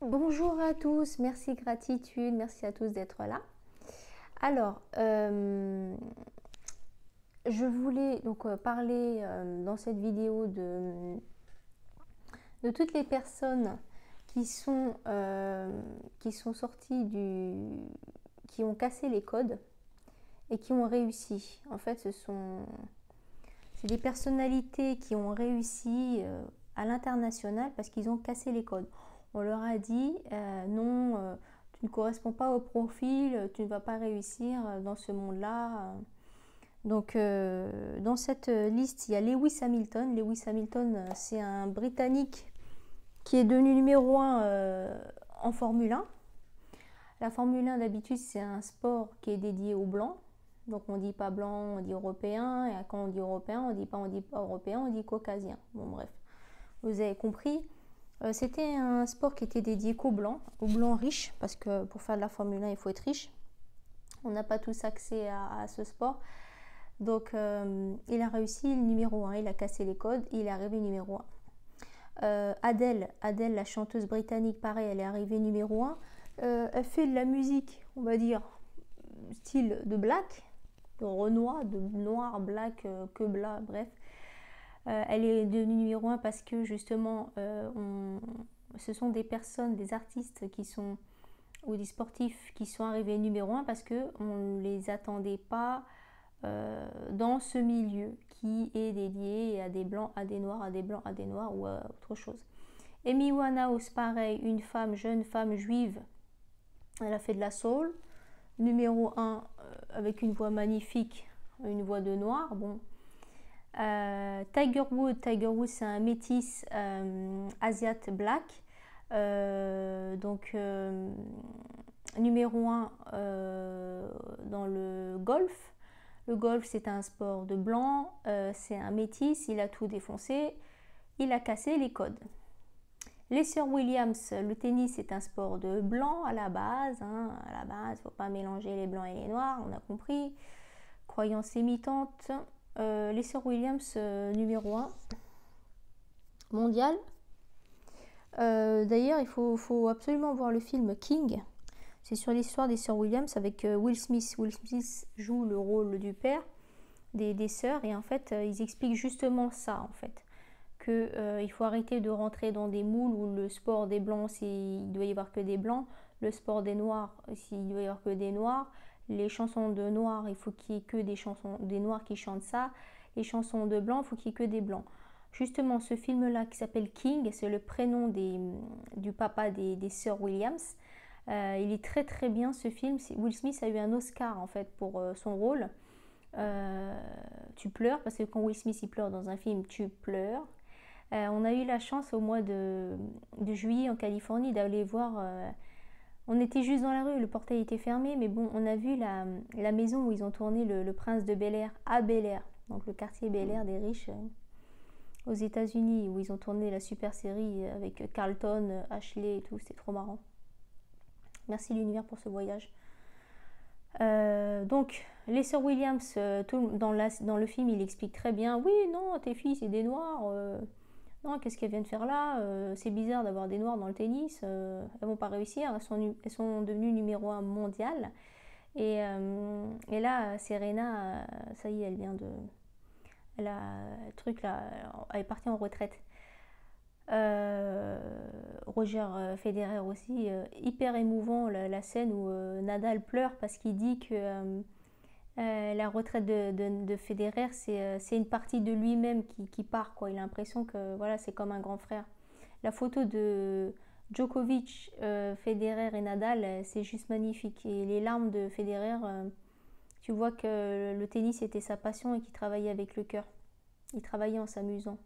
Bonjour à tous, merci gratitude, merci à tous d'être là. Alors, je voulais donc parler dans cette vidéo de toutes les personnes qui sont sorties qui ont cassé les codes et qui ont réussi. En fait, c'est des personnalités qui ont réussi à l'international parce qu'ils ont cassé les codes. On leur a dit non, tu ne corresponds pas au profil, tu ne vas pas réussir dans ce monde-là. Donc dans cette liste, il y a Lewis Hamilton. Lewis Hamilton, c'est un Britannique qui est devenu numéro 1 en Formule 1. La Formule 1 d'habitude, c'est un sport qui est dédié aux blancs. Donc on dit pas blanc, on dit européen. Et quand on dit européen, on dit pas européen, on dit caucasien. Bon bref, vous avez compris. C'était un sport qui était dédié qu'aux blancs riches, parce que pour faire de la Formule 1, il faut être riche. On n'a pas tous accès à ce sport. Donc il a réussi le numéro 1, il a cassé les codes, il est arrivé numéro 1. Adele, la chanteuse britannique, pareil, elle est arrivée numéro 1. Elle fait de la musique, on va dire, style de black, de Renoir, de noir, black, que blanc, bref. Elle est devenue numéro 1 parce que justement, ce sont des personnes, des artistes qui sont, ou des sportifs qui sont arrivés numéro 1 parce qu'on ne les attendait pas dans ce milieu qui est dédié à des blancs, à des noirs, à des blancs, à des noirs ou à autre chose. Amy Winehouse, pareil, une femme, jeune femme juive, elle a fait de la soul, numéro 1 avec une voix magnifique, une voix de noir, bon. Tiger Woods, c'est un métis Asiat black, donc numéro 1 dans le golf. Le golf, c'est un sport de blanc, c'est un métis, il a tout défoncé, il a cassé les codes. Les sœurs Williams, le tennis, c'est un sport de blanc à la base. À la base, il ne faut pas mélanger les blancs et les noirs, on a compris. Croyance limitante. Les sœurs Williams, numéro 1 mondial. D'ailleurs, il faut absolument voir le film King. C'est sur l'histoire des sœurs Williams avec Will Smith. Will Smith joue le rôle du père des sœurs et en fait, ils expliquent justement ça en fait. Qu'il faut arrêter de rentrer dans des moules où le sport des blancs, il doit y avoir que des blancs. Le sport des noirs, il doit y avoir que des noirs. Les chansons de noirs, il faut qu'il y ait que des noirs qui chantent ça. Les chansons de blancs, il faut qu'il y ait que des blancs. Justement, ce film-là qui s'appelle King, c'est le prénom du papa des sœurs Williams. Il est très très bien ce film. Will Smith a eu un Oscar en fait pour son rôle. Tu pleures parce que quand Will Smith il pleure dans un film, tu pleures. On a eu la chance au mois de juillet en Californie d'aller voir. On était juste dans la rue, le portail était fermé, mais bon, on a vu la maison où ils ont tourné le Prince de Bel-Air à Bel-Air, donc le quartier Bel-Air des riches aux États-Unis, où ils ont tourné la super série avec Carlton, Ashley et tout, c'était trop marrant. Merci l'univers pour ce voyage. Donc, les sœurs Williams, dans le film, il explique très bien. Oui, non, tes filles, c'est des noirs. Non, qu'est-ce qu'elles viennent faire là? C'est bizarre d'avoir des noirs dans le tennis. Elles vont pas réussir. Elles sont devenues numéro 1 mondial. Et là, Serena, ça y est, elle vient de. Elle a le truc là. Elle est partie en retraite. Roger Federer aussi, hyper émouvant la scène où Nadal pleure parce qu'il dit que la retraite de Federer c'est une partie de lui-même qui part quoi. Il a l'impression que voilà, c'est comme un grand frère. La photo de Djokovic, Federer et Nadal, c'est juste magnifique et les larmes de Federer, tu vois que le tennis était sa passion et qu'il travaillait avec le cœur, il travaillait en s'amusant.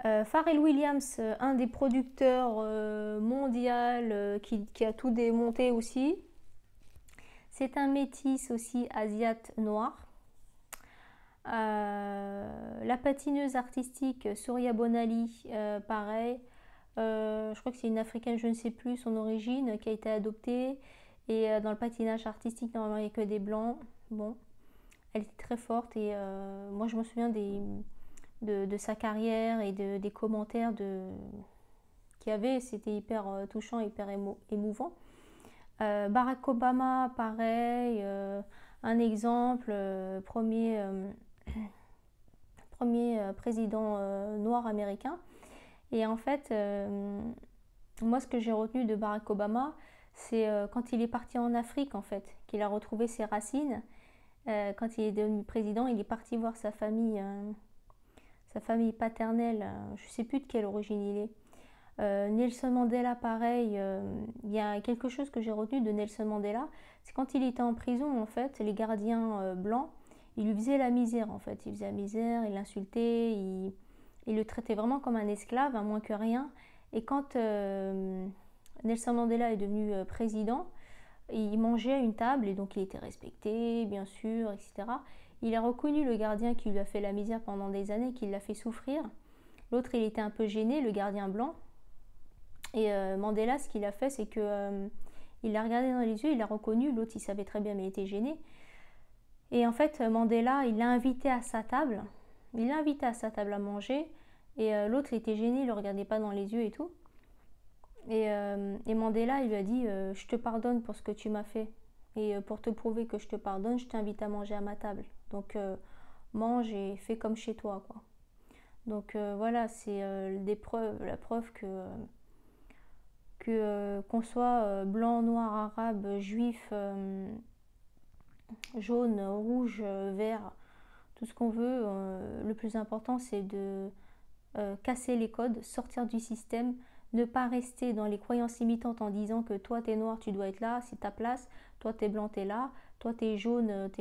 Pharrell Williams, un des producteurs mondial qui a tout démonté aussi. C'est un métis aussi asiat noir. La patineuse artistique Surya Bonali, pareil. Je crois que c'est une africaine, je ne sais plus son origine, qui a été adoptée. Et dans le patinage artistique, normalement, il n'y a que des blancs. Bon, elle était très forte et moi je me souviens de sa carrière et des commentaires qu'il y avait, c'était hyper touchant, hyper émouvant. Barack Obama, pareil, un exemple, premier président noir américain. Et en fait, moi, ce que j'ai retenu de Barack Obama, c'est quand il est parti en Afrique, en fait, qu'il a retrouvé ses racines. Quand il est devenu président, il est parti voir sa famille paternelle. Je ne sais plus de quelle origine il est. Nelson Mandela, pareil. Il y a quelque chose que j'ai retenu de Nelson Mandela, c'est quand il était en prison, en fait, les gardiens blancs, ils lui faisaient la misère, en fait. Ils faisaient la misère, ils l'insultaient, ils le traitaient vraiment comme un esclave, à moins que rien. Et quand Nelson Mandela est devenu président, il mangeait à une table et donc il était respecté, bien sûr, etc. Il a reconnu le gardien qui lui a fait la misère pendant des années, qui l'a fait souffrir. L'autre, il était un peu gêné, le gardien blanc. Et Mandela, ce qu'il a fait, c'est que il l'a regardé dans les yeux, il l'a reconnu. L'autre, il savait très bien, mais il était gêné. Et en fait, Mandela, il l'a invité à sa table. Il l'a invité à sa table à manger. Et l'autre, il était gêné, il ne le regardait pas dans les yeux et tout. Et Mandela, il lui a dit je te pardonne pour ce que tu m'as fait. Et pour te prouver que je te pardonne, je t'invite à manger à ma table. Donc, mange et fais comme chez toi, quoi. Donc, voilà, c'est la preuve qu'on soit blanc, noir, arabe, juif, jaune, rouge, vert, tout ce qu'on veut, le plus important, c'est de casser les codes, sortir du système, ne pas rester dans les croyances limitantes en disant que toi t'es noir, tu dois être là, c'est ta place, toi t'es blanc, t'es là, toi t'es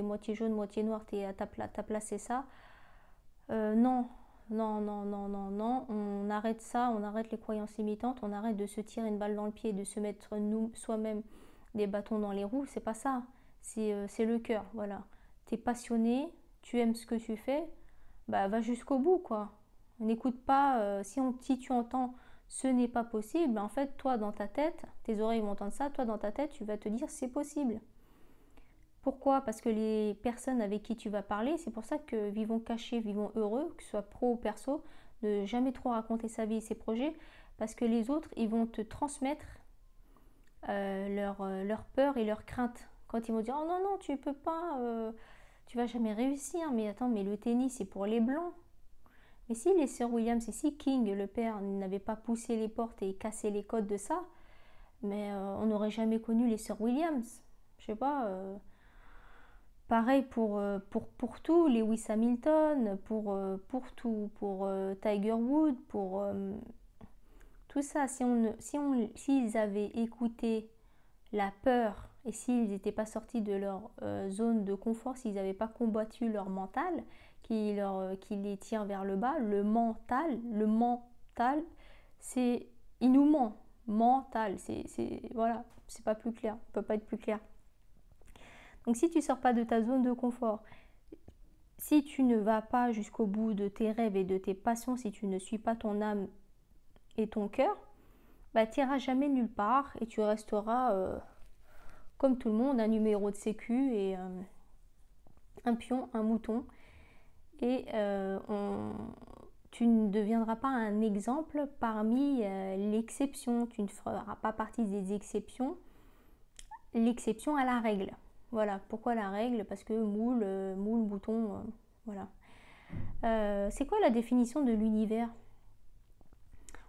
moitié jaune, moitié noir, t'es à ta place, c'est ça. Non, non, non, non, non, non, on arrête ça, on arrête les croyances limitantes, on arrête de se tirer une balle dans le pied, de se mettre soi-même des bâtons dans les roues, c'est pas ça, c'est le cœur, voilà. T'es passionné, tu aimes ce que tu fais, bah va jusqu'au bout, quoi. N'écoute pas, si tu entends ce n'est pas possible, en fait, toi dans ta tête, tes oreilles vont entendre ça, toi dans ta tête, tu vas te dire c'est possible. Pourquoi? Parce que les personnes avec qui tu vas parler, c'est pour ça que vivons cachés, vivons heureux, que ce soit pro ou perso, ne jamais trop raconter sa vie et ses projets, parce que les autres, ils vont te transmettre leur peur et leur crainte. Quand ils vont dire oh non, non, tu peux pas, tu vas jamais réussir, mais attends, mais le tennis, c'est pour les blancs. Mais si les sœurs Williams et si King, le père, n'avait pas poussé les portes et cassé les codes de ça, mais on n'aurait jamais connu les sœurs Williams. Je sais pas. Pareil pour tout, Lewis Hamilton, pour tout, pour Tiger Woods, pour tout ça. S'ils avaient écouté la peur et s'ils n'étaient pas sortis de leur zone de confort, s'ils n'avaient pas combattu leur mental, qui les tire vers le bas, le mental, c'est, il nous ment, mental, voilà, c'est pas plus clair, ça peut pas être plus clair. Donc si tu ne sors pas de ta zone de confort, si tu ne vas pas jusqu'au bout de tes rêves et de tes passions, si tu ne suis pas ton âme et ton cœur, bah, tu n'iras jamais nulle part et tu resteras comme tout le monde, un numéro de sécu et un pion, un mouton. Et tu ne deviendras pas un exemple parmi l'exception. Tu ne feras pas partie des exceptions, l'exception à la règle. Voilà, pourquoi la règle? Parce que moule, bouton, voilà. C'est quoi la définition de l'univers?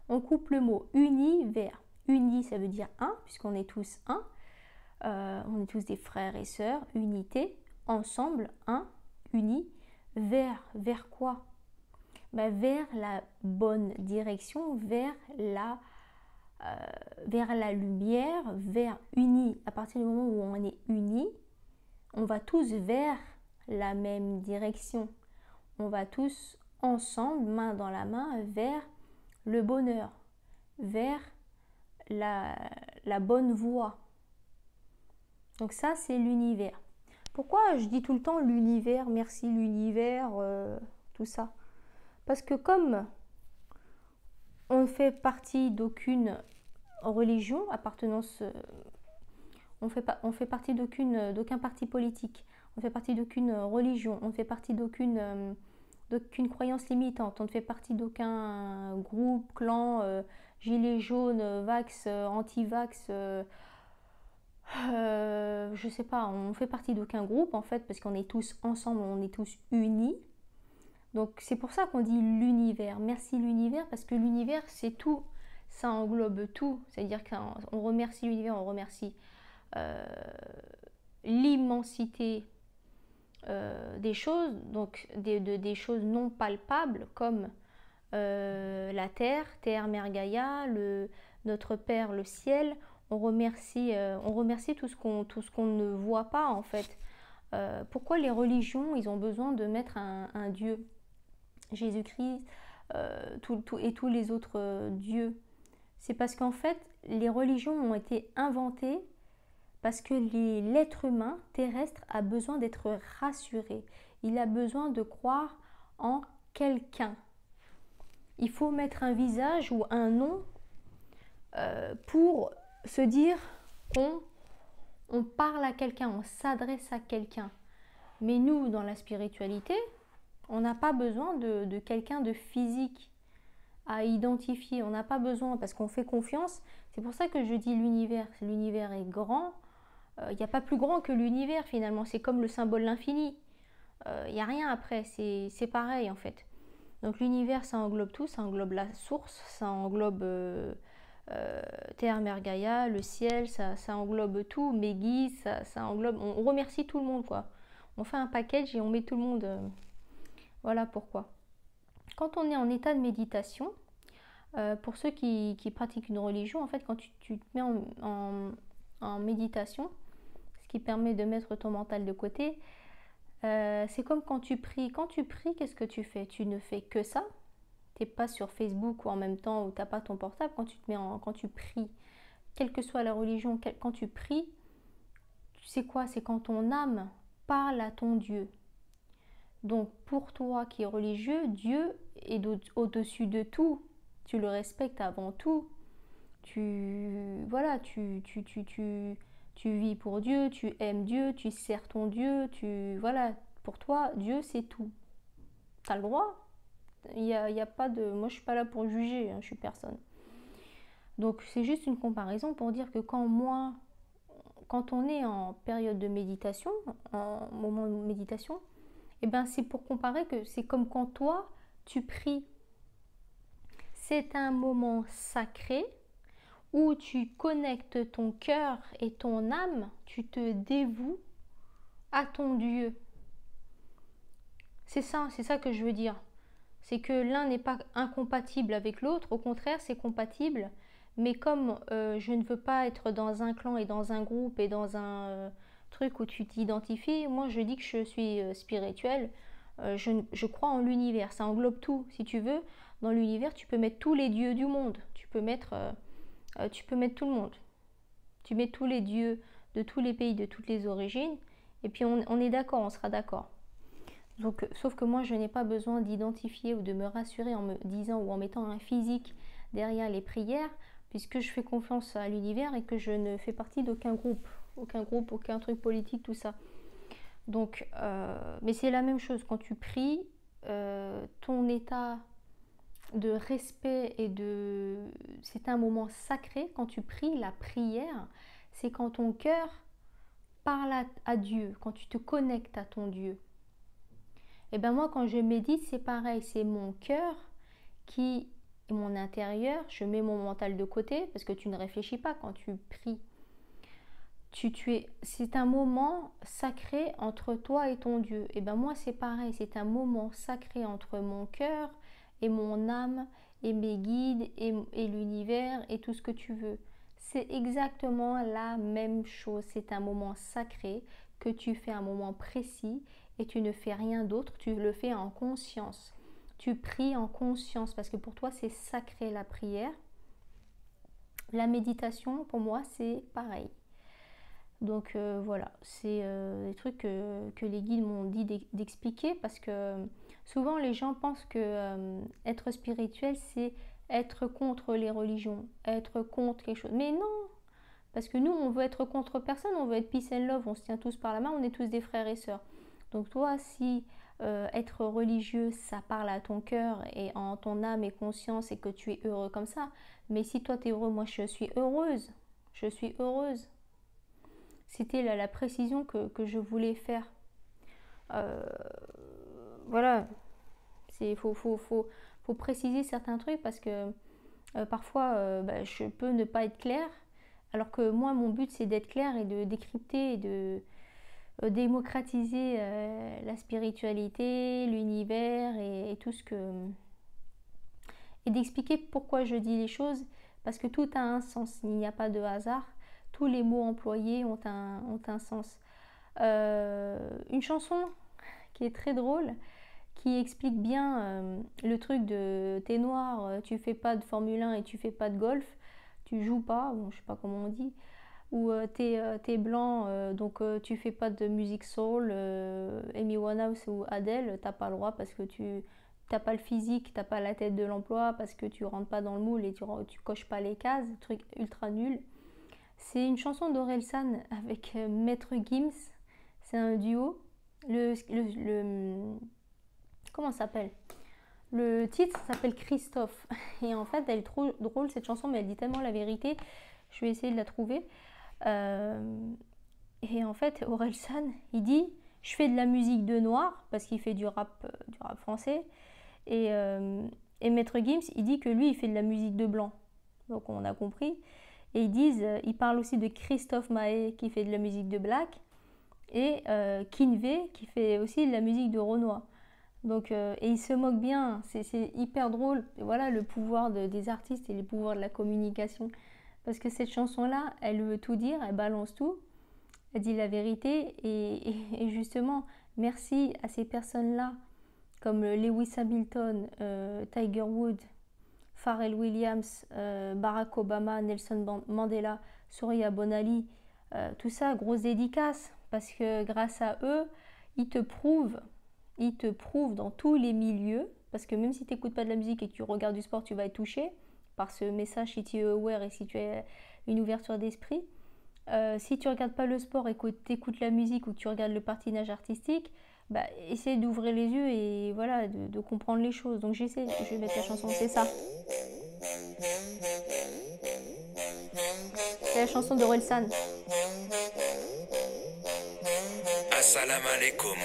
On coupe le mot univers. Uni, ça veut dire un, puisqu'on est tous un. On est tous des frères et sœurs. Unité, ensemble, un, uni. Vers quoi? Vers la bonne direction, vers la lumière, vers uni. À partir du moment où on est unis, on va tous vers la même direction. On va tous ensemble, main dans la main, vers le bonheur, vers la bonne voie. Donc ça, c'est l'univers. Pourquoi je dis tout le temps l'univers, merci l'univers, tout ça? Parce que comme on ne fait partie d'aucune religion, appartenance, on fait partie d'aucun parti politique, on ne fait partie d'aucune religion, on ne fait partie d'aucune d'aucune croyance limitante. On ne fait partie d'aucun groupe, clan, gilet jaune, vax, anti-vax, je sais pas, on fait partie d'aucun groupe en fait, parce qu'on est tous ensemble, on est tous unis. Donc c'est pour ça qu'on dit l'univers. Merci l'univers, parce que l'univers c'est tout, ça englobe tout. C'est-à-dire qu'on remercie l'univers, on remercie l'immensité des choses, donc des choses non palpables comme la terre, Mère Gaïa, notre Père, le ciel. On remercie tout ce qu'on ne voit pas en fait. Pourquoi les religions, ils ont besoin de mettre un Dieu, Jésus-Christ, et tous les autres dieux? C'est parce qu'en fait, les religions ont été inventées parce que l'être humain terrestre a besoin d'être rassuré. Il a besoin de croire en quelqu'un. Il faut mettre un visage ou un nom pour se dire qu'on parle à quelqu'un, on s'adresse à quelqu'un. Mais nous, dans la spiritualité, on n'a pas besoin de quelqu'un de physique à identifier. On n'a pas besoin, parce qu'on fait confiance. C'est pour ça que je dis l'univers. L'univers est grand. Il n'y a pas plus grand que l'univers finalement. C'est comme le symbole de l'infini. Il n'y a rien après. C'est pareil en fait. Donc l'univers, ça englobe tout. Ça englobe la source. Ça englobe Terre, Mère Gaïa, le ciel. Ça englobe tout. Mes guides. Ça englobe... On remercie tout le monde quoi. On fait un package et on met tout le monde... Voilà pourquoi. Quand on est en état de méditation, pour ceux qui pratiquent une religion, en fait, quand tu te mets en méditation, ce qui permet de mettre ton mental de côté, c'est comme quand tu pries. Quand tu pries, qu'est-ce que tu fais? Tu ne fais que ça. Tu n'es pas sur Facebook ou en même temps, ou tu n'as pas ton portable. Quand tu pries, quelle que soit la religion, quand tu pries, tu sais quoi? C'est quand ton âme parle à ton Dieu. Donc pour toi qui es religieux, Dieu est au-dessus de tout. Tu le respectes avant tout. Tu vis pour Dieu, tu aimes Dieu, tu sers ton Dieu, pour toi Dieu c'est tout. T'as le droit. Il y a pas de, moi je suis pas là pour juger, hein, je suis personne. Donc c'est juste une comparaison pour dire que quand on est en période de méditation, en moment de méditation, et ben c'est pour comparer que c'est comme quand toi tu pries. C'est un moment sacré où tu connectes ton cœur et ton âme, tu te dévoues à ton Dieu. C'est ça que je veux dire. C'est que l'un n'est pas incompatible avec l'autre, au contraire c'est compatible, mais comme je ne veux pas être dans un clan et dans un groupe et dans un truc où tu t'identifies, moi je dis que je suis spirituelle, je crois en l'univers, ça englobe tout. Si tu veux, dans l'univers tu peux mettre tous les dieux du monde, tu peux mettre tout le monde. Tu mets tous les dieux de tous les pays, de toutes les origines, et puis on est d'accord, on sera d'accord. Donc, sauf que moi, je n'ai pas besoin d'identifier ou de me rassurer en me disant ou en mettant un physique derrière les prières, puisque je fais confiance à l'univers et que je ne fais partie d'aucun groupe, aucun truc politique, tout ça. Donc, mais c'est la même chose quand tu pries, ton état de respect c'est un moment sacré quand tu pries. La prière, c'est quand ton cœur parle à Dieu, quand tu te connectes à ton Dieu. Et bien moi quand je médite c'est pareil, c'est mon cœur qui est mon intérieur, je mets mon mental de côté parce que tu ne réfléchis pas quand tu pries. C'est un moment sacré entre toi et ton Dieu. Et bien moi c'est pareil, c'est un moment sacré entre mon cœur et mon âme et mes guides et l'univers et tout ce que tu veux. C'est exactement la même chose, c'est un moment sacré que tu fais à un moment précis et tu ne fais rien d'autre, tu le fais en conscience. Tu pries en conscience parce que pour toi c'est sacré la prière. La méditation pour moi c'est pareil. Donc voilà, c'est des trucs que les guides m'ont dit d'expliquer parce que souvent les gens pensent que être spirituel c'est être contre les religions, être contre quelque chose. Mais non, parce que nous on veut être contre personne, on veut être peace and love, on se tient tous par la main, on est tous des frères et sœurs. Donc toi si être religieux, ça parle à ton cœur et en ton âme et conscience et que tu es heureux comme ça. Mais si toi tu es heureux, moi je suis heureuse. Je suis heureuse. C'était la précision que je voulais faire. Voilà. Faut préciser certains trucs parce que parfois je peux ne pas être claire. Alors que moi, mon but, c'est d'être clair et de décrypter et de démocratiser la spiritualité, l'univers et tout ce que... Et d'expliquer pourquoi je dis les choses, parce que tout a un sens, il n'y a pas de hasard. Tous les mots employés ont un sens. Une chanson qui est très drôle, qui explique bien le truc de t'es noir, tu fais pas de Formule 1 et tu fais pas de golf, tu joues pas, bon, je sais pas comment on dit, ou t'es blanc, donc tu fais pas de musique soul, Amy Winehouse ou Adele, t'as pas le droit parce que tu t'as pas le physique, t'as pas la tête de l'emploi, parce que tu rentres pas dans le moule et tu coches pas les cases, truc ultra nul. C'est une chanson d'Orelsan avec Maître Gims, c'est un duo. Comment ça s'appelle? Le titre s'appelle Christophe. Et en fait, elle est trop drôle cette chanson, mais elle dit tellement la vérité. Je vais essayer de la trouver. Et en fait, Orelsan, il dit je fais de la musique de noir, parce qu'il fait du rap français. Et Maître Gims, il dit que lui, il fait de la musique de blanc. Donc on a compris. Et ils parlent aussi de Christophe Maé, qui fait de la musique de black. Et Kinvey, qui fait aussi de la musique de Renoir. Donc, et ils se moquent bien, c'est hyper drôle. Et voilà le pouvoir des artistes et les pouvoirs de la communication. Parce que cette chanson-là, elle veut tout dire, elle balance tout, elle dit la vérité. Et justement, merci à ces personnes-là, comme Lewis Hamilton, Tiger Woods, Pharrell Williams, Barack Obama, Nelson Mandela, Surya Bonali, tout ça, grosse dédicace. Parce que grâce à eux, ils te prouvent dans tous les milieux, parce que même si tu n'écoutes pas de la musique et que tu regardes du sport, tu vas être touché par ce message si tu es aware et si tu as une ouverture d'esprit. Si tu ne regardes pas le sport et que tu écoutes la musique ou que tu regardes le patinage artistique, bah, essaie d'ouvrir les yeux et voilà, de comprendre les choses. Donc je vais mettre la chanson, c'est ça. C'est la chanson d'Orelsan. Assalam alaikum,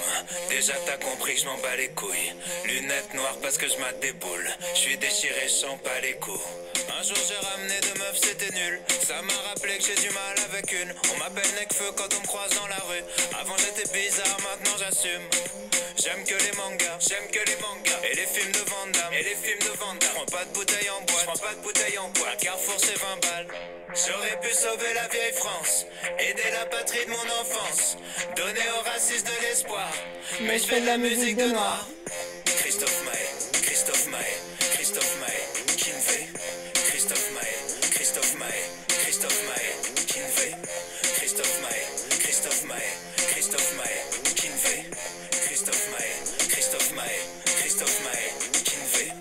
déjà t'as compris que je m'en bats les couilles. Lunettes noires parce que je mate des boules. Je suis déchiré, je sens pas les coups. Un jour j'ai ramené deux meufs, c'était nul. Ça m'a rappelé que j'ai du mal avec une. On m'appelle Necfeu quand on me croise dans la rue. Avant j'étais bizarre, maintenant j'assume. J'aime que les mangas, et les films de Van Damme, Je prends pas de bouteille en boîte, à Carrefour c'est 20 balles. J'aurais pu sauver la vieille France, aider la patrie de mon enfance, donner aux racistes de l'espoir, mais je fais de la musique de noir. Christophe Maé, Kinvey. Christophe Maé, Kinvey. Christophe Maé, Kinvey. Christophe Maé, Kinvey.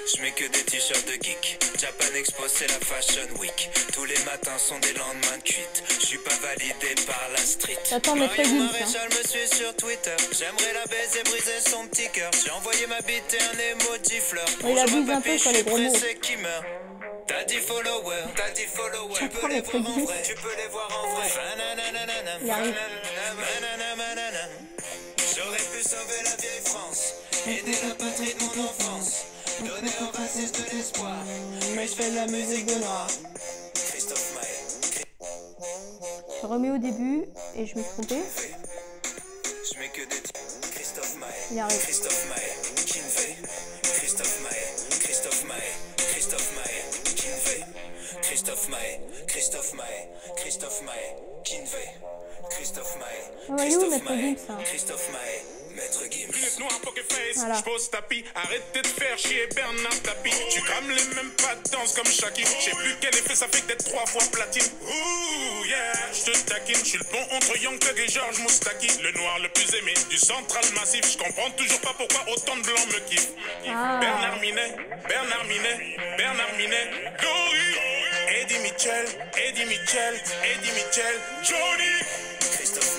Je mets que des t-shirts de geek. Japan Expo c'est la Fashion Week. Tous les matins sont des lendemains de cuite. Je suis pas validé par la street. Marion Maréchal me suit sur Twitter. J'aimerais la baiser, briser son petit cœur. J'ai envoyé ma bite et un emoji fleur. Il abuse un peu sur les gros mots. Qui meurt. T'as 10 followers, tu peux les voir en vrai, Il arrive. J'aurais pu sauver la vieille France, aider la patrie de mon enfance, donner aux racistes de l'espoir, mais je fais de la musique de noir. Christophe Maé. Je remets au début et je me suis trompée. Je mets que des Christophe Maé. Il arrive. Christophe Maé, Kinvey. Christophe Maé, Kinvey. Christophe Maé, Kinvey. Christophe Maé, Maître Gims. Lunettes noires, poker face, Voilà. j'pose tapis. Arrêtez de faire chier Bernard Tapie. Tu crames les mêmes pas de danse comme Shaki. J'sais plus quel effet ça fait d'être 3 fois platine. Ouh yeah, j'te taquine. J'suis le pont entre Young Thug et Georges Moustaki. Le noir le plus aimé du central massif. J'comprends toujours pas pourquoi autant de blancs me kiffent. Ah. Bernard Minet, Dory. Eddie Mitchell, Johnny. Christophe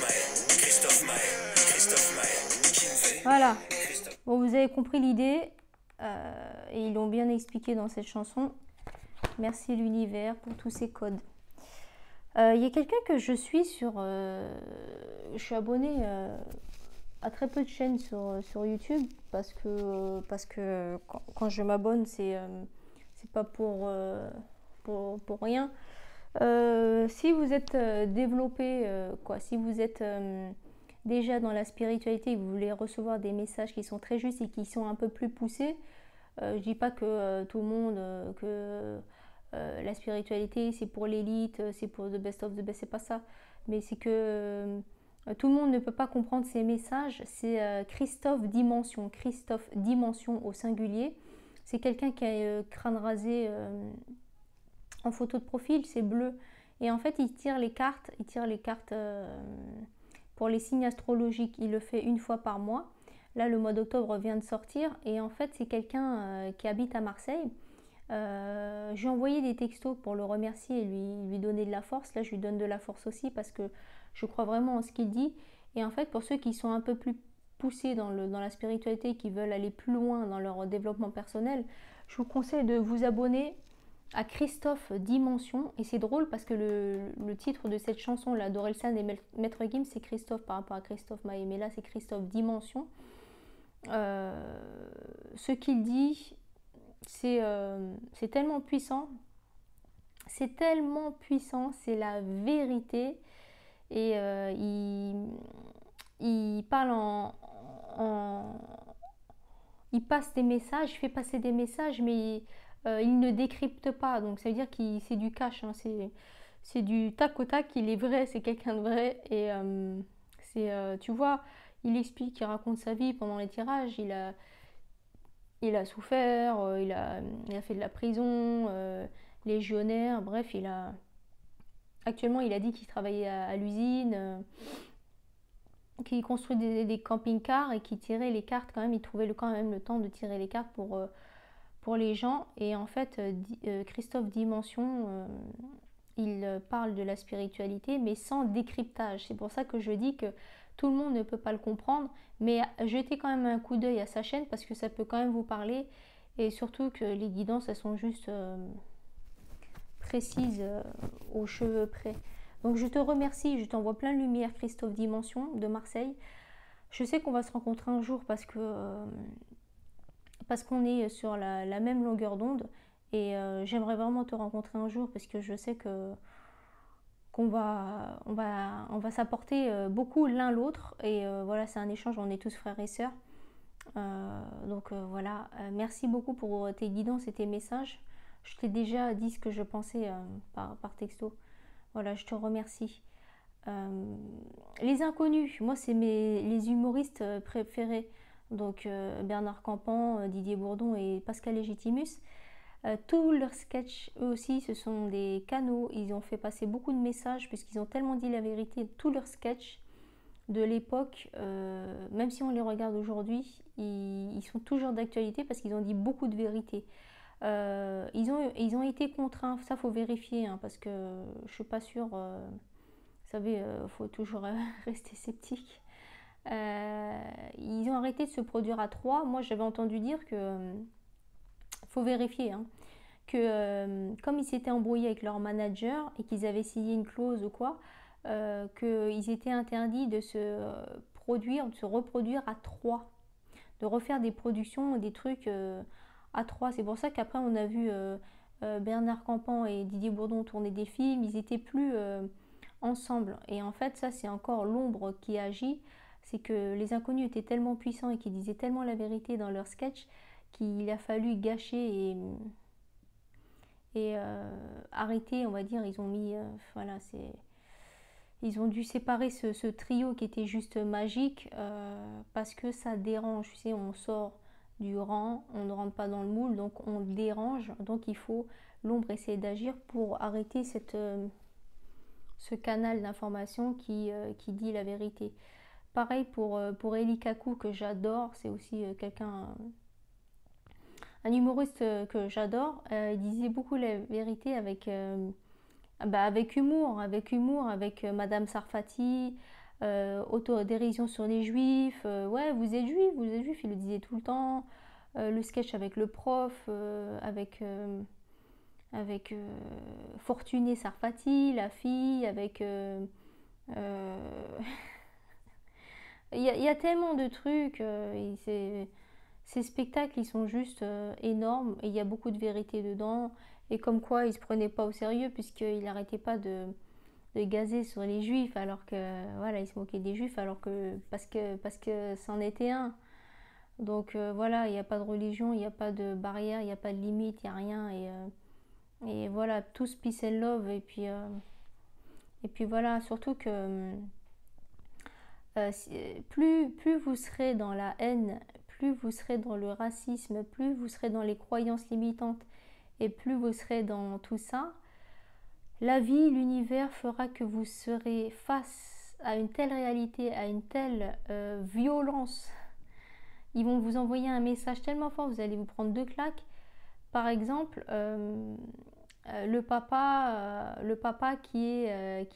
Maé, Kinvey. Voilà. Bon, vous avez compris l'idée. Et ils l'ont bien expliqué dans cette chanson. Merci l'univers pour tous ces codes. Il y a quelqu'un que je suis sur... je suis abonnée à très peu de chaînes sur YouTube parce que quand je m'abonne, c'est pas pour rien. Si vous êtes développé, si vous êtes déjà dans la spiritualité et que vous voulez recevoir des messages qui sont très justes et qui sont un peu plus poussés, je dis pas que tout le monde, la spiritualité c'est pour l'élite, c'est pour the best of the best, c'est pas ça. Mais c'est que tout le monde ne peut pas comprendre ces messages. C'est Christophe Dimension au singulier. C'est quelqu'un qui a crâne rasé en photo de profil, c'est bleu. Et en fait, il tire les cartes pour les signes astrologiques. Il le fait une fois par mois. Là, le mois d'octobre vient de sortir. Et en fait, c'est quelqu'un qui habite à Marseille. Je lui ai envoyé des textos pour le remercier et lui donner de la force. Là, je lui donne de la force aussi parce que je crois vraiment en ce qu'il dit. Et en fait, pour ceux qui sont un peu plus poussés dans la spiritualité, qui veulent aller plus loin dans leur développement personnel, je vous conseille de vous abonner à Christophe Dimension. Et c'est drôle parce que le titre de cette chanson là, d'Orelsan et Maître Gims, c'est Christophe par rapport à Christophe Maé, mais là c'est Christophe Dimension. Ce qu'il dit, c'est tellement puissant, c'est la vérité. Et il parle il passe des messages, il fait passer des messages, mais il ne décrypte pas. Donc ça veut dire que c'est du cash, hein, c'est du tac au tac. Il est vrai, c'est quelqu'un de vrai. Et tu vois, il explique, il raconte sa vie pendant les tirages. Il a souffert, il a fait de la prison, légionnaire, bref, actuellement il a dit qu'il travaillait à l'usine, qu'il construit des camping-cars et qu'il tirait les cartes quand même, il trouvait quand même le temps de tirer les cartes pour les gens. Et en fait, Christophe Dimension, il parle de la spiritualité mais sans décryptage. C'est pour ça que je dis que tout le monde ne peut pas le comprendre, mais jetez quand même un coup d'œil à sa chaîne parce que ça peut quand même vous parler, et surtout que les guidances elles sont juste précises, aux cheveux près. Donc je te remercie, je t'envoie plein de lumière Christophe Dimension de Marseille. Je sais qu'on va se rencontrer un jour parce qu'on est sur la même longueur d'onde, et j'aimerais vraiment te rencontrer un jour parce que je sais qu'on va s'apporter beaucoup l'un l'autre, et voilà, c'est un échange, on est tous frères et sœurs. Donc voilà, merci beaucoup pour tes guidances et tes messages. Je t'ai déjà dit ce que je pensais par texto. Voilà, je te remercie. Les inconnus, moi c'est les humoristes préférés. Donc Bernard Campan, Didier Bourdon et Pascal Légitimus. Tous leurs sketchs, eux aussi, ce sont des canaux. Ils ont fait passer beaucoup de messages puisqu'ils ont tellement dit la vérité. Tous leurs sketchs de l'époque, même si on les regarde aujourd'hui, ils sont toujours d'actualité parce qu'ils ont dit beaucoup de vérité. Ils ont été contraints, ça faut vérifier, hein, parce que je suis pas sûre. Vous savez, faut toujours rester sceptique. Ils ont arrêté de se produire à trois. Moi, j'avais entendu dire que faut vérifier, hein, que comme ils s'étaient embrouillés avec leur manager et qu'ils avaient signé une clause ou quoi, qu'ils étaient interdits de se reproduire à trois, de refaire des productions, des trucs à trois. C'est pour ça qu'après on a vu Bernard Campan et Didier Bourdon tourner des films, ils étaient plus ensemble. Et en fait ça c'est encore l'ombre qui agit, c'est que les inconnus étaient tellement puissants et qu'ils disaient tellement la vérité dans leurs sketchs qu'il a fallu gâcher et arrêter, on va dire. Ils ont mis, voilà, ils ont dû séparer ce trio qui était juste magique parce que ça dérange. Tu sais, on sort du rang, on ne rentre pas dans le moule, donc on dérange. Donc il faut, l'ombre, essayer d'agir pour arrêter ce canal d'information qui dit la vérité. Pareil pour Eli Kaku, que j'adore, c'est aussi quelqu'un, un humoriste que j'adore. Il disait beaucoup la vérité avec humour, avec Madame Sarfati, autodérision sur les juifs. Ouais, vous êtes juif, il le disait tout le temps. Le sketch avec le prof, avec Fortuné Sarfati, la fille, avec... il y a tellement de trucs. Ces spectacles, ils sont juste énormes et il y a beaucoup de vérité dedans. Et comme quoi, il se prenait pas au sérieux puisqu'il n'arrêtait pas de gazer sur les juifs alors que voilà, il se moquait des juifs alors que parce que c'en était un. Donc voilà, il n'y a pas de religion, il n'y a pas de barrière, il n'y a pas de limite, il n'y a rien et voilà, tous peace and love et puis voilà, surtout que plus vous serez dans la haine, plus vous serez dans le racisme, plus vous serez dans les croyances limitantes et plus vous serez dans tout ça, la vie, l'univers fera que vous serez face à une telle réalité, à une telle violence. Ils vont vous envoyer un message tellement fort, vous allez vous prendre 2 claques. Par exemple, le papa qui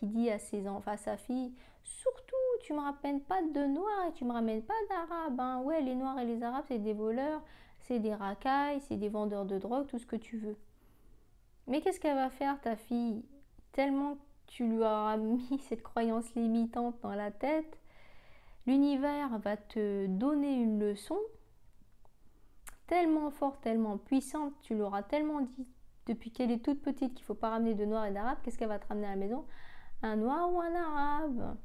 dit à ses enfants, à sa fille, surtout tu me ramènes pas de noirs et tu me ramènes pas d'arabes. Hein. Ouais, les noirs et les arabes c'est des voleurs, c'est des racailles, c'est des vendeurs de drogue, tout ce que tu veux. Mais qu'est-ce qu'elle va faire ta fille? Tellement tu lui auras mis cette croyance limitante dans la tête, l'univers va te donner une leçon tellement forte, tellement puissante, tu l'auras tellement dit depuis qu'elle est toute petite qu'il ne faut pas ramener de noirs et d'arabes. Qu'est-ce qu'elle va te ramener à la maison? Un noir ou un arabe.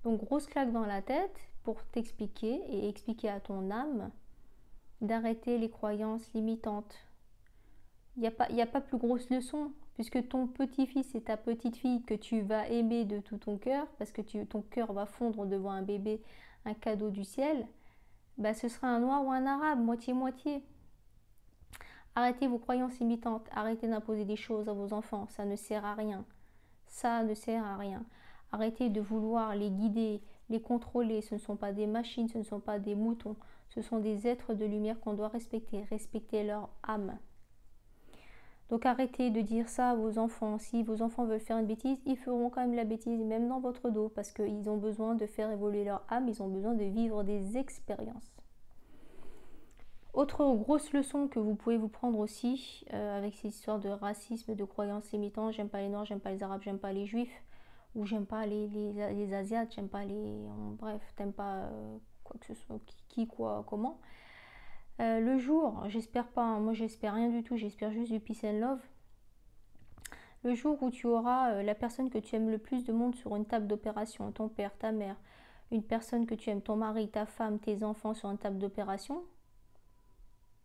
Donc grosse claque dans la tête pour t'expliquer et expliquer à ton âme d'arrêter les croyances limitantes. Il n'y a pas plus grosse leçon, puisque ton petit-fils et ta petite-fille que tu vas aimer de tout ton cœur, parce que ton cœur va fondre devant un bébé, un cadeau du ciel, bah ce sera un noir ou un arabe, moitié-moitié. Arrêtez vos croyances limitantes, arrêtez d'imposer des choses à vos enfants, ça ne sert à rien. Ça ne sert à rien. Arrêtez de vouloir les guider, les contrôler, ce ne sont pas des machines, ce ne sont pas des moutons, ce sont des êtres de lumière qu'on doit respecter, respecter leur âme. Donc arrêtez de dire ça à vos enfants. Si vos enfants veulent faire une bêtise, ils feront quand même la bêtise, même dans votre dos, parce qu'ils ont besoin de faire évoluer leur âme, ils ont besoin de vivre des expériences. Autre grosse leçon que vous pouvez vous prendre aussi, avec ces histoires de racisme, de croyances limitantes, j'aime pas les noirs, j'aime pas les arabes, j'aime pas les juifs, ou j'aime pas les asiates, j'aime pas les... bref, t'aimes pas quoi que ce soit, qui, quoi, comment. Le jour, j'espère pas, hein, moi j'espère rien du tout, j'espère juste du peace and love. Le jour où tu auras la personne que tu aimes le plus de monde sur une table d'opération, ton père, ta mère, une personne que tu aimes, ton mari, ta femme, tes enfants sur une table d'opération,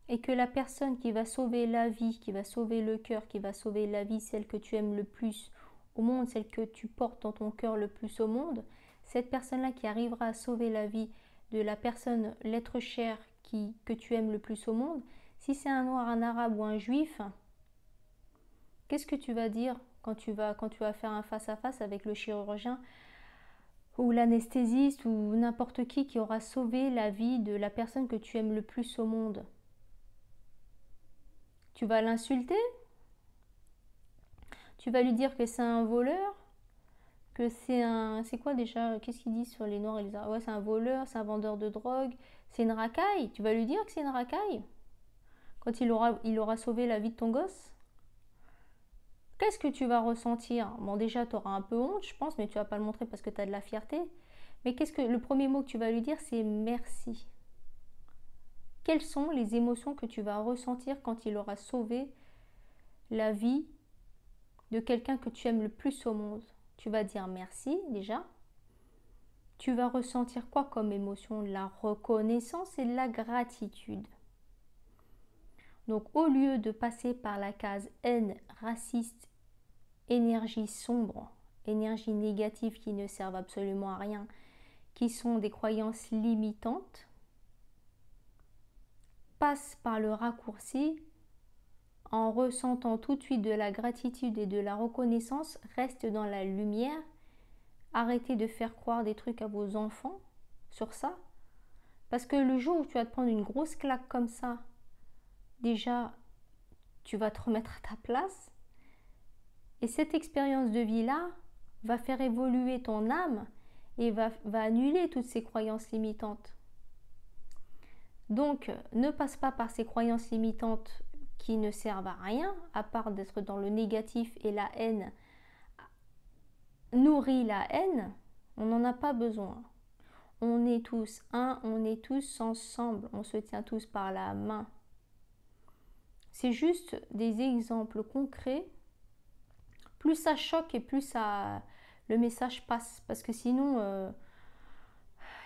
et que la personne qui va sauver la vie, qui va sauver le cœur, qui va sauver la vie, celle que tu aimes le plus au monde, celle que tu portes dans ton cœur le plus au monde, cette personne-là qui arrivera à sauver la vie de la personne, l'être cher que tu aimes le plus au monde, si c'est un noir, un arabe ou un juif, qu'est-ce que tu vas dire quand tu vas faire un face-à-face avec le chirurgien ou l'anesthésiste ou n'importe qui aura sauvé la vie de la personne que tu aimes le plus au monde? Tu vas l'insulter? Tu vas lui dire que c'est un voleur? Que c'est un... C'est quoi déjà? Qu'est-ce qu'ils disent sur les noirs et les arabes? Ouais, c'est un voleur, c'est un vendeur de drogue, c'est une racaille. Tu vas lui dire que c'est une racaille? Quand il aura sauvé la vie de ton gosse? Qu'est-ce que tu vas ressentir? Bon, déjà, tu auras un peu honte, je pense, mais tu vas pas le montrer parce que tu as de la fierté. Mais le premier mot que tu vas lui dire, c'est merci. Quelles sont les émotions que tu vas ressentir quand il aura sauvé la vie de quelqu'un que tu aimes le plus au monde? Tu vas dire merci déjà. Tu vas ressentir quoi comme émotion? La reconnaissance et la gratitude. Donc au lieu de passer par la case haine, raciste, énergie sombre, énergie négative qui ne servent absolument à rien, qui sont des croyances limitantes, passe par le raccourci en ressentant tout de suite de la gratitude et de la reconnaissance, reste dans la lumière. Arrêtez de faire croire des trucs à vos enfants sur ça. Parce que le jour où tu vas te prendre une grosse claque comme ça, déjà, tu vas te remettre à ta place. Et cette expérience de vie-là va faire évoluer ton âme et va annuler toutes ces croyances limitantes. Donc, ne passe pas par ces croyances limitantes qui ne servent à rien, à part d'être dans le négatif, et la haine nourrit la haine. On n'en a pas besoin. On est tous un, on est tous ensemble, on se tient tous par la main. C'est juste des exemples concrets. Plus ça choque et plus le message passe. Parce que sinon,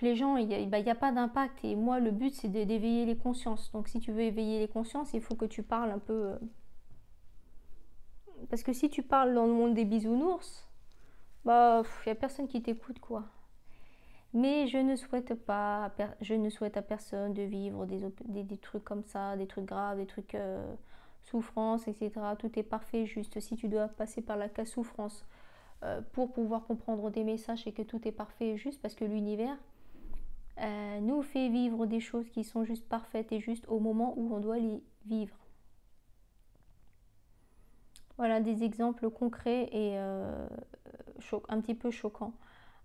les gens, il n'y a pas d'impact. Et moi, le but, c'est d'éveiller les consciences. Donc, si tu veux éveiller les consciences, il faut que tu parles un peu. Parce que si tu parles dans le monde des bisounours, bah, il n'y a personne qui t'écoute, quoi. Mais je ne souhaite à personne de vivre des trucs comme ça, des trucs graves, des trucs souffrance, etc. Tout est parfait, juste. Si tu dois passer par la case souffrance pour pouvoir comprendre des messages, et que tout est parfait et juste, parce que l'univers nous fait vivre des choses qui sont juste parfaites et justes au moment où on doit les vivre. Voilà des exemples concrets et un petit peu choquants.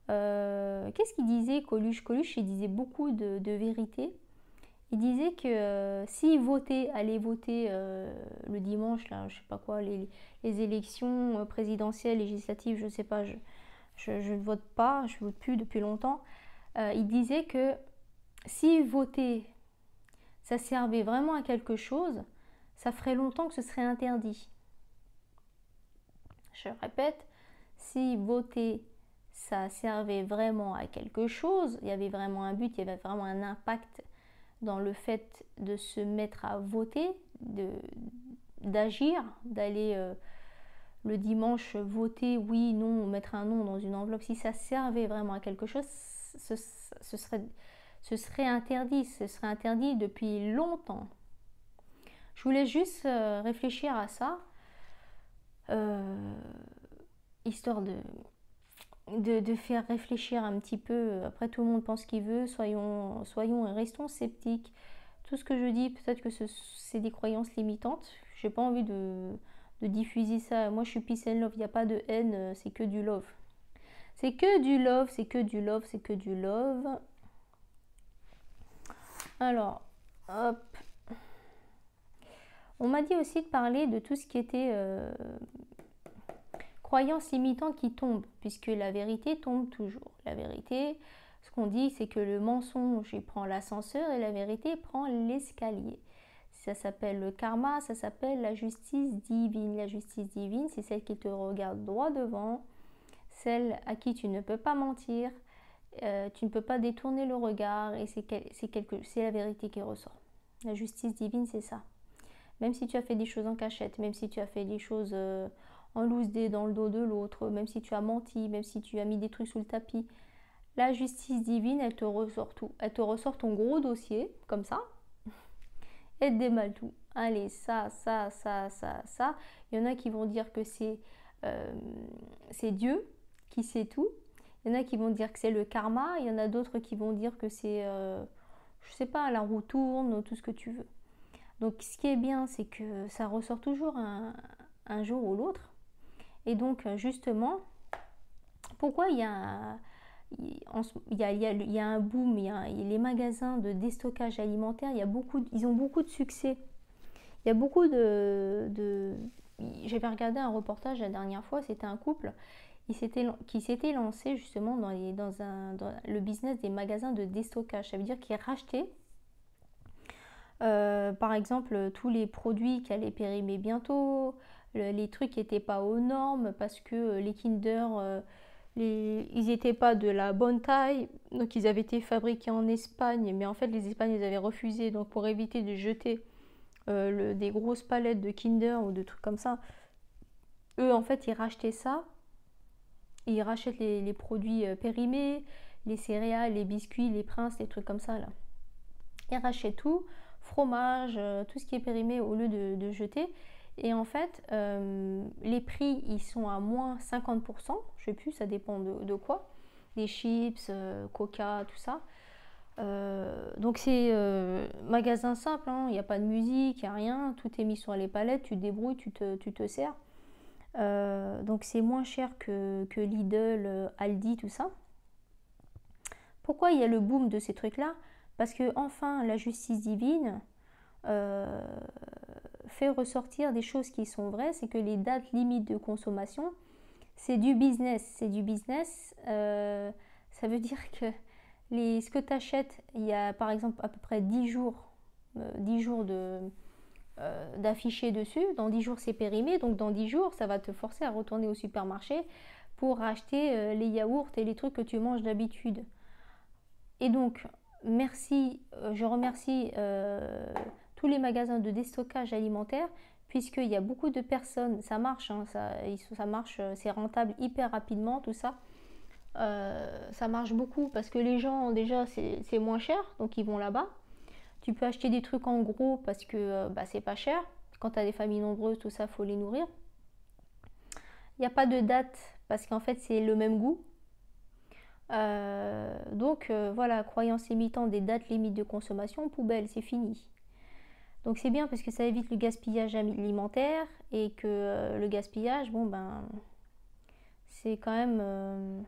Qu'est-ce qu'il disait, Coluche? Coluche, il disait beaucoup de vérité. Il disait que s'il allait voter le dimanche, là, je sais pas quoi, les élections présidentielles, législatives, je sais pas, je ne vote pas, je vote plus depuis longtemps. Il disait que si voter, ça servait vraiment à quelque chose, ça ferait longtemps que ce serait interdit. Je répète, si voter, ça servait vraiment à quelque chose, il y avait vraiment un but, il y avait vraiment un impact dans le fait de se mettre à voter, d'agir, d'aller le dimanche voter, oui, non, mettre un nom dans une enveloppe. Si ça servait vraiment à quelque chose, ce serait interdit. Ce serait interdit depuis longtemps. Je voulais juste réfléchir à ça, histoire de faire réfléchir un petit peu. Après, tout le monde pense ce qu'il veut, soyons et restons sceptiques. Tout ce que je dis, peut-être que c'est des croyances limitantes. J'ai pas envie de diffuser ça. Moi, je suis peace and love, il n'y a pas de haine, c'est que du love. C'est que du love, c'est que du love, c'est que du love. Alors, hop. On m'a dit aussi de parler de tout ce qui était croyances limitantes qui tombent, puisque la vérité tombe toujours. La vérité, ce qu'on dit, c'est que le mensonge, il prend l'ascenseur et la vérité prend l'escalier. Ça s'appelle le karma, ça s'appelle la justice divine. La justice divine, c'est celle qui te regarde droit devant, celle à qui tu ne peux pas mentir, tu ne peux pas détourner le regard, et c'est la vérité qui ressort. La justice divine, c'est ça. Même si tu as fait des choses en cachette, même si tu as fait des choses en loose-dé dans le dos de l'autre, même si tu as menti, même si tu as mis des trucs sous le tapis, la justice divine, elle te ressort tout. Elle te ressort ton gros dossier, comme ça, et te déballe tout. Allez, ça. Il y en a qui vont dire que c'est Dieu qui sait tout. Il y en a qui vont dire que c'est le karma. Il y en a d'autres qui vont dire que c'est, je sais pas, la roue tourne, tout ce que tu veux. Donc, ce qui est bien, c'est que ça ressort toujours un jour ou l'autre. Et donc, justement, pourquoi il y a un boom, les magasins de déstockage alimentaire, ils ont beaucoup de succès. Il y a beaucoup j'avais regardé un reportage la dernière fois, c'était un couple qui s'était lancé justement dans le business des magasins de déstockage. Ça veut dire qu'ils rachetaient par exemple tous les produits qui allaient périmer bientôt, les trucs qui n'étaient pas aux normes parce que les Kinder, ils n'étaient pas de la bonne taille, donc ils avaient été fabriqués en Espagne, mais en fait les Espagnols les avaient refusés, donc pour éviter de jeter des grosses palettes de Kinder ou de trucs comme ça, eux en fait ils rachetaient ça, ils rachètent les produits périmés, les céréales, les biscuits, les Princes, les trucs comme ça là. Ils rachètent tout, fromage, tout ce qui est périmé au lieu de jeter. Et en fait, les prix, ils sont à moins 50%, je sais plus, ça dépend de quoi. Des chips, coca, tout ça. Donc c'est magasin simple, hein, il n'y a pas de musique, il n'y a rien. Tout est mis sur les palettes, tu te débrouilles, tu te sers. Donc c'est moins cher que Lidl, Aldi, tout ça. pourquoi il y a le boom de ces trucs-là? Parce que enfin la justice divine fait ressortir des choses qui sont vraies, c'est que les dates limites de consommation, c'est du business. C'est du business, ça veut dire que ce que tu achètes, il y a par exemple à peu près 10 jours d'affichés dessus. Dans 10 jours, c'est périmé. Donc dans 10 jours, ça va te forcer à retourner au supermarché pour acheter les yaourts et les trucs que tu manges d'habitude. Et donc, je remercie tous les magasins de déstockage alimentaire, puisqu'il y a beaucoup de personnes, ça marche, hein, ça marche, c'est rentable hyper rapidement, tout ça. Ça marche beaucoup parce que les gens, déjà, c'est moins cher, donc ils vont là-bas. Tu peux acheter des trucs en gros parce que c'est pas cher. Quand tu as des familles nombreuses, tout ça, il faut les nourrir. Il n'y a pas de date parce qu'en fait, c'est le même goût. Donc voilà, croyance limitant des dates limites de consommation, poubelle, c'est fini. Donc c'est bien parce que ça évite le gaspillage alimentaire et que le gaspillage, c'est quand même...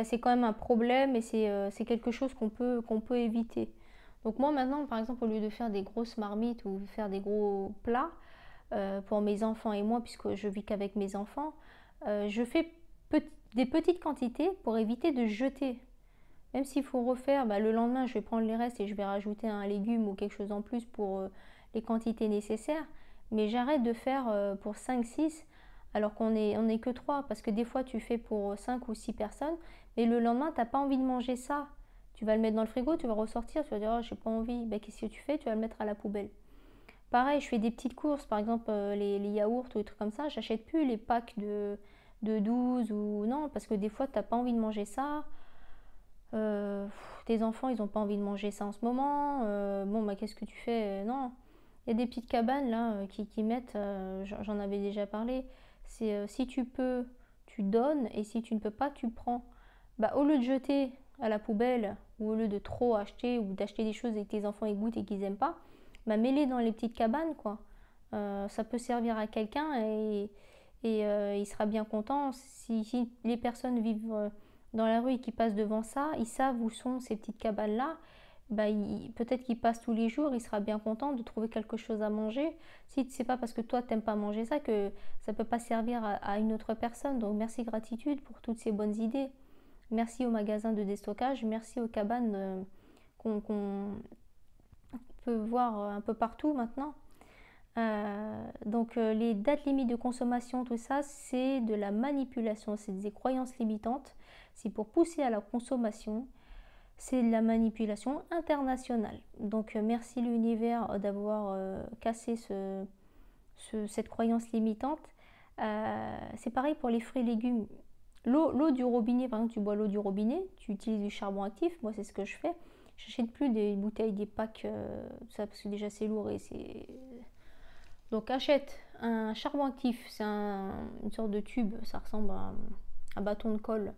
c'est quand même un problème et c'est quelque chose qu'on peut éviter. Donc moi maintenant, par exemple, au lieu de faire des grosses marmites ou faire des gros plats pour mes enfants et moi, puisque je vis qu'avec mes enfants, je fais des petites quantités pour éviter de jeter. Même s'il faut refaire, le lendemain, je vais prendre les restes et je vais rajouter un légume ou quelque chose en plus pour les quantités nécessaires. Mais j'arrête de faire pour 5-6 alors qu'on est que 3. Parce que des fois, tu fais pour 5 ou 6 personnes. Mais le lendemain, tu n'as pas envie de manger ça. Tu vas le mettre dans le frigo, tu vas ressortir, tu vas dire « oh, j'ai pas envie ». Qu'est-ce que tu fais? Tu vas le mettre à la poubelle. Pareil, je fais des petites courses, par exemple les yaourts ou des trucs comme ça. J'achète plus les packs de 12 ou non, parce que des fois, tu n'as pas envie de manger ça. Tes enfants, ils n'ont pas envie de manger ça en ce moment. Qu'est-ce que tu fais? Non. Il y a des petites cabanes là qui mettent, j'en avais déjà parlé, c'est si tu peux, tu donnes, et si tu ne peux pas, tu prends. Au lieu de jeter à la poubelle, ou au lieu de trop acheter, ou d'acheter des choses et que tes enfants ils goûtent et qu'ils n'aiment pas, mets-les dans les petites cabanes, quoi. Ça peut servir à quelqu'un et il sera bien content. Si les personnes vivent dans la rue et qui passent devant ça, ils savent où sont ces petites cabanes-là. Peut-être qu'il passe tous les jours, il sera bien content de trouver quelque chose à manger. Si c'est pas parce que toi t'aimes pas manger ça que ça peut pas servir à une autre personne. Donc merci, gratitude pour toutes ces bonnes idées. Merci au magasin de déstockage, merci aux cabanes qu'on peut voir un peu partout maintenant. Donc les dates limites de consommation, tout ça, c'est de la manipulation, c'est des croyances limitantes, c'est pour pousser à la consommation, c'est de la manipulation internationale. Donc merci l'univers d'avoir cassé cette croyance limitante. C'est pareil pour les fruits et légumes. L'eau du robinet, par exemple, tu bois l'eau du robinet, tu utilises du charbon actif, moi c'est ce que je fais. J'achète plus des bouteilles, des packs, ça, parce que déjà c'est lourd et c'est... Donc achète un charbon actif, c'est une sorte de tube, ça ressemble à un bâton de colle.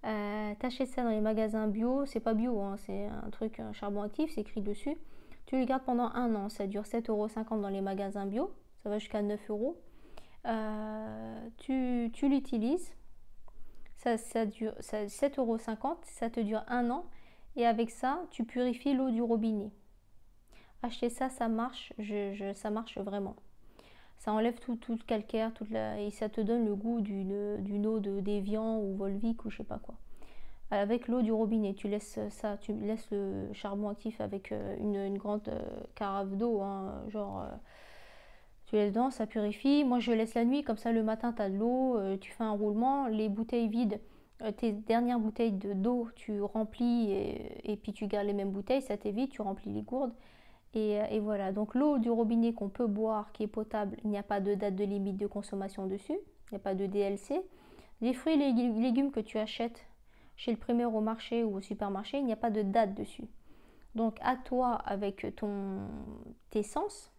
T'achètes ça dans les magasins bio, c'est pas bio, hein, c'est un truc, un charbon actif, c'est écrit dessus. Tu le gardes pendant 1 an, ça dure 7,50 € dans les magasins bio, ça va jusqu'à 9 €. Tu l'utilises, ça dure 7,50 €, ça te dure 1 an, et avec ça, tu purifies l'eau du robinet. Acheter ça, ça marche, ça marche vraiment. Ça enlève tout le calcaire, et ça te donne le goût d'une eau d'Evian ou Volvic ou je sais pas quoi. Avec l'eau du robinet, tu laisses le charbon actif avec une grande carafe d'eau, hein, tu laisses dedans, ça purifie. Moi je laisse la nuit, comme ça le matin tu as de l'eau, tu fais un roulement, les bouteilles vides, tes dernières bouteilles d'eau, tu remplis et puis tu gardes les mêmes bouteilles, ça t'évite, tu remplis les gourdes. Et voilà, donc l'eau du robinet qu'on peut boire, qui est potable, il n'y a pas de date de limite de consommation dessus, il n'y a pas de DLC. Les fruits et les légumes que tu achètes chez le primeur au marché ou au supermarché, il n'y a pas de date dessus. Donc à toi, avec tes sens,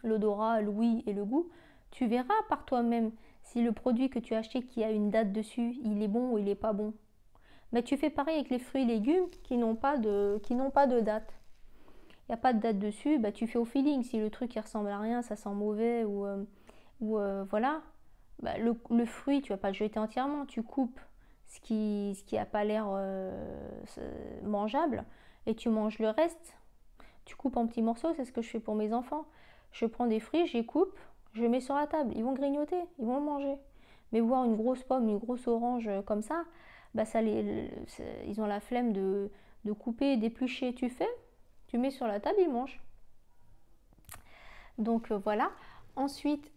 l'odorat, l'ouïe et le goût, tu verras par toi-même si le produit que tu as acheté qui a une date dessus, il est bon ou il n'est pas bon. Mais tu fais pareil avec les fruits et légumes qui n'ont pas de date. Il n'y a pas de date dessus, tu fais au feeling. Si le truc il ressemble à rien, ça sent mauvais voilà, le fruit tu vas pas le jeter entièrement, tu coupes ce qui a pas l'air mangeable, et tu manges le reste. Tu coupes en petits morceaux, c'est ce que je fais pour mes enfants. Je prends des fruits, je les coupe, je les mets sur la table. Ils vont grignoter, ils vont le manger. Mais voir une grosse pomme, une grosse orange comme ça, bah ils ont la flemme de couper, d'éplucher. Tu mets sur la table, ils mangent. Donc voilà. Ensuite,